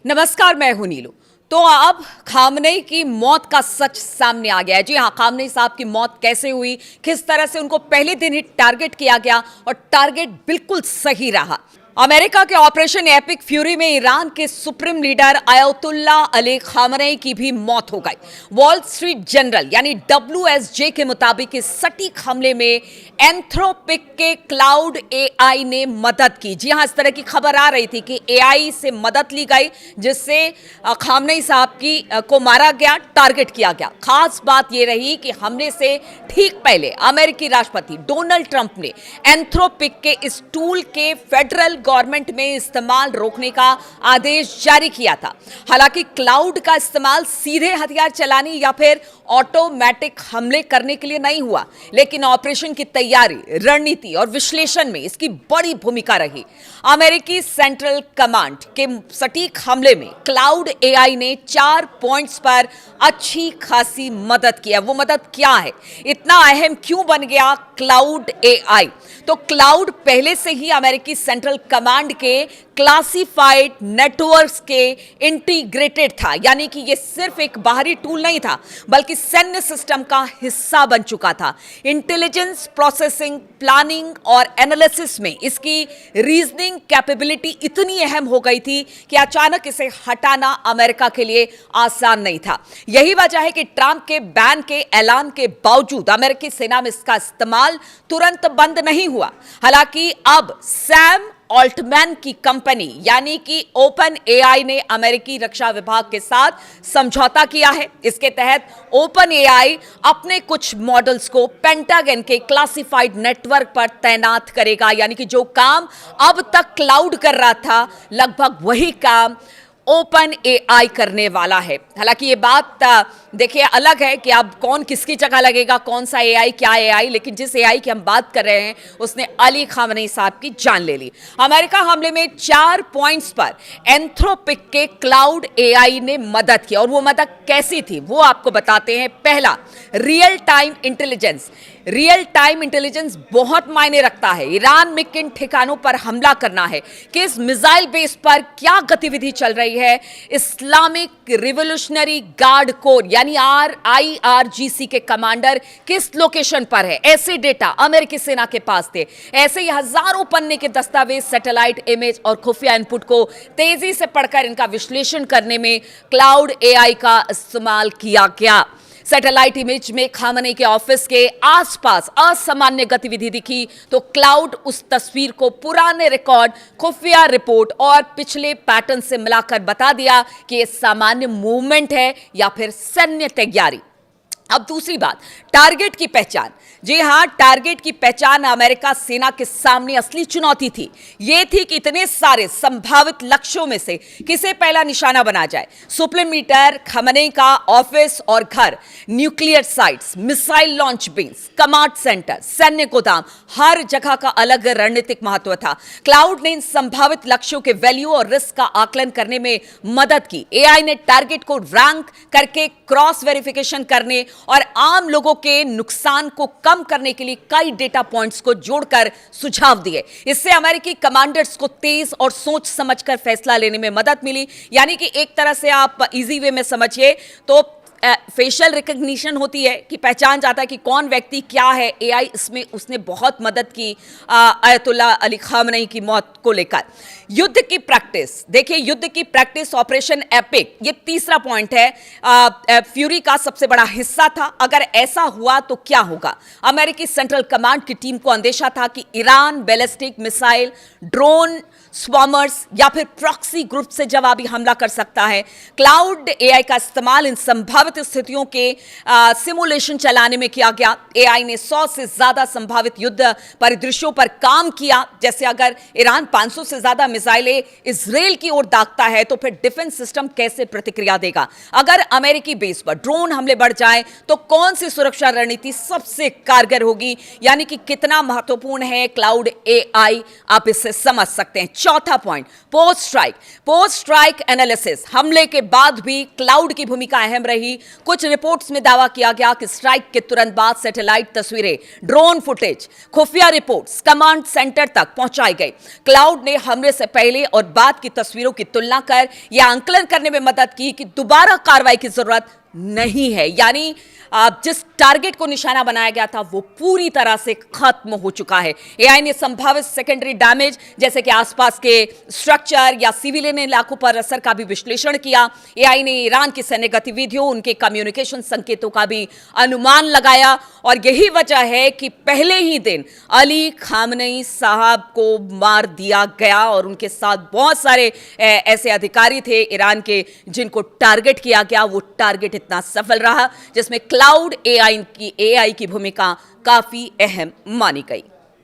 नमस्कार, मैं हूं नीलू। तो अब खामनेई की मौत का सच सामने आ गया है। जी हां, खामनेई साहब की मौत कैसे हुई, किस तरह से उनको पहले दिन ही टारगेट किया गया और टारगेट बिल्कुल सही रहा। अमेरिका के ऑपरेशन एपिक फ्यूरी में ईरान के supreme leader Ayatollah Ali Khamenei की भी मौत हो गई। वॉल स्ट्रीट जर्नल यानी WSJ के मुताबिक इस सटीक हमले में एंथ्रोपिक के क्लाउड AI ने मदद की। जी हां, इस तरह की खबर आ रही थी कि AI से मदद ली गई, जिससे खामनेई साहब को मारा गया, टारगेट किया गया। खास बात यह रही कि हमले से ठीक पहले अमेरिकी राष्ट्रपति डोनाल्ड ट्रंप ने एंथ्रोपिक के इस टूल के फेडरल गवर्नमेंट में इस्तेमाल रोकने का आदेश जारी किया था। हालांकि क्लाउड का इस्तेमाल सीधे हथियार चलाने या फिर ऑटोमेटिक हमले करने के लिए नहीं हुआ, लेकिन ऑपरेशन की तैयारी, रणनीति और विश्लेषण में इसकी बड़ी भूमिका रही। अमेरिकी सेंट्रल कमांड के सटीक हमले में क्लाउड AI ने 4 पॉइंट्स पर अच्छी खासी मदद की है। वो मदद क्या है, इतना अहम क्यों बन गया क्लाउड AI? तो क्लाउड पहले से ही अमेरिकी सेंट्रल कमांड के क्लासिफाइड नेटवर्क्स के इंटीग्रेटेड था, यानी कि ये सिर्फ एक बाहरी टूल नहीं था, बल्कि सैन्य सिस्टम का हिस्सा बन चुका था। इंटेलिजेंस, प्रोसेसिंग, प्लानिंग और एनालिसिस में इसकी रीजनिंग कैपेबिलिटी इतनी अहम हो गई थी कि अचानक इसे हटाना अमेरिका के लिए आसान नहीं था। यही वजह है कि ट्रंप के बैन के ऐलान के बावजूद अमेरिकी सेना में इसका इस्तेमाल तुरंत बंद नहीं हुआ। हालांकि अब सैम ऑल्टमैन की कंपनी यानी कि ओपन AI ने अमेरिकी रक्षा विभाग के साथ समझौता किया है। इसके तहत ओपन AI अपने कुछ मॉडल्स को पेंटागन के क्लासिफाइड नेटवर्क पर तैनात करेगा, यानी कि जो काम अब तक क्लाउड कर रहा था, लगभग वही काम ओपन AI करने वाला है। हालांकि ये बात देखिए अलग है कि अब कौन किसकी जगह लगेगा, कौन सा AI, क्या AI, लेकिन जिस AI की हम बात कर रहे हैं उसने अली खामनेई साहब की जान ले ली। अमेरिका हमले में 4 पॉइंट्स पर एंथ्रोपिक के क्लाउड AI ने मदद की, और वो मदद कैसी थी वो आपको बताते हैं। पहला, real time intelligence. Real time intelligence बहुत मायने रखता है। ईरान में किन ठिकानों पर हमला करना है, किस मिसाइल बेस पर क्या गतिविधि चल रही है, इस्लामिक रिवोल्यूशनरी गार्ड कोर यानी IRGC के कमांडर किस लोकेशन पर है, ऐसे डेटा अमेरिकी सेना के पास थे। ऐसे ही हजारों पन्ने के दस्तावेज, सैटेलाइट इमेज और खुफिया इनपुट को तेजी से पढ़कर इनका विश्लेषण करने में क्लाउड AI का इस्तेमाल किया गया। सैटेलाइट इमेज में खामनेई के ऑफिस के आसपास असामान्य गतिविधि दिखी, तो क्लाउड उस तस्वीर को पुराने रिकॉर्ड, खुफिया रिपोर्ट और पिछले पैटर्न से मिलाकर बता दिया कि यह सामान्य मूवमेंट है या फिर सैन्य तैयारी। अब दूसरी बात, टारगेट की पहचान। जी हां, टारगेट की पहचान अमेरिका सेना के सामने असली चुनौती थी। यह थी कि इतने सारे संभावित लक्ष्यों में से किसे पहला निशाना बना जाए। सुप्रीम लीडर खामनेई का ऑफिस और घर, nuclear sites, missile launch base, command centre, सैन्य गोदाम, हर जगह का अलग रणनीतिक महत्व था। क्लाउड ने इन संभावित लक्ष्यों के वैल्यू और रिस्क का आकलन करने में मदद की। AI ने टारगेट को रैंक करके क्रॉस वेरिफिकेशन करने और आम लोगों के नुकसान को कम करने के लिए कई डेटा पॉइंट्स को जोड़कर सुझाव दिए। इससे अमेरिकी कमांडर्स को तेज और सोच समझकर फैसला लेने में मदद मिली। यानी कि एक तरह से आप इजी वे में समझिए तो फेशियल रिकग्निशन होती है कि पहचान जाता है कि कौन व्यक्ति क्या है। AI इसमें उसने बहुत मदद की अयातुल्ला अली खामनेई की मौत को लेकर। युद्ध की प्रैक्टिस, देखिए युद्ध की प्रैक्टिस, ऑपरेशन एपिक, ये तीसरा पॉइंट है, फ्यूरी का सबसे बड़ा हिस्सा था। अगर ऐसा हुआ तो क्या होगा? अमेरिकी सेंट्रल कमांड की टीम को अंदेशा था कि ईरान बैलिस्टिक मिसाइल, ड्रोन स्वॉमर्स या फिर प्रॉक्सी ग्रुप से जवाबी हमला कर सकता है। क्लाउड AI का इस्तेमाल इन संभावित स्थितियों के सिमुलेशन चलाने में किया गया। AI ने 100 से ज्यादा संभावित युद्ध परिदृश्यों पर काम किया। जैसे अगर ईरान 500 से ज्यादा मिसाइलें इजराइल की ओर दागता है तो फिर डिफेंस सिस्टम कैसे प्रतिक्रिया देगा? अगर अमेरिकी बेस पर ड्रोन हमले बढ़ जाए तो कौन सी सुरक्षा रणनीति सबसे कारगर होगी? यानी कि कितना महत्वपूर्ण है क्लाउड AI, आप इससे समझ सकते हैं। चौथा पॉइंट, पोस्ट स्ट्राइक एनालिसिस। हमले के बाद भी क्लाउड की भूमिका अहम रही। कुछ कुछ रिपोर्ट्स में दावा किया गया कि स्ट्राइक के तुरंत बाद सैटेलाइट तस्वीरें, ड्रोन फुटेज, खुफिया रिपोर्ट्स कमांड सेंटर तक पहुंचाई गई। क्लाउड ने हमले से पहले और बाद की तस्वीरों की तुलना कर यह आंकलन करने में मदद की कि दोबारा कार्रवाई की जरूरत नहीं है, यानी जिस टारगेट को निशाना बनाया गया था वो पूरी तरह से खत्म हो चुका है। एआई ने संभावित सेकेंडरी डैमेज जैसे कि आसपास के स्ट्रक्चर या सिविलियन इलाकों पर असर का भी विश्लेषण किया। एआई ने ईरान की सैन्य गतिविधियों, उनके कम्युनिकेशन संकेतों का भी अनुमान लगाया और यही वजह है कि पहले ही दिन अली खामनेई साहब को मार दिया गया और उनके साथ बहुत सारे ऐसे अधिकारी थे ईरान के जिनको टारगेट किया गया। वो टारगेट इतना सफल रहा जिसमें क्लाउड एआई की भूमिका काफी अहम मानी गई।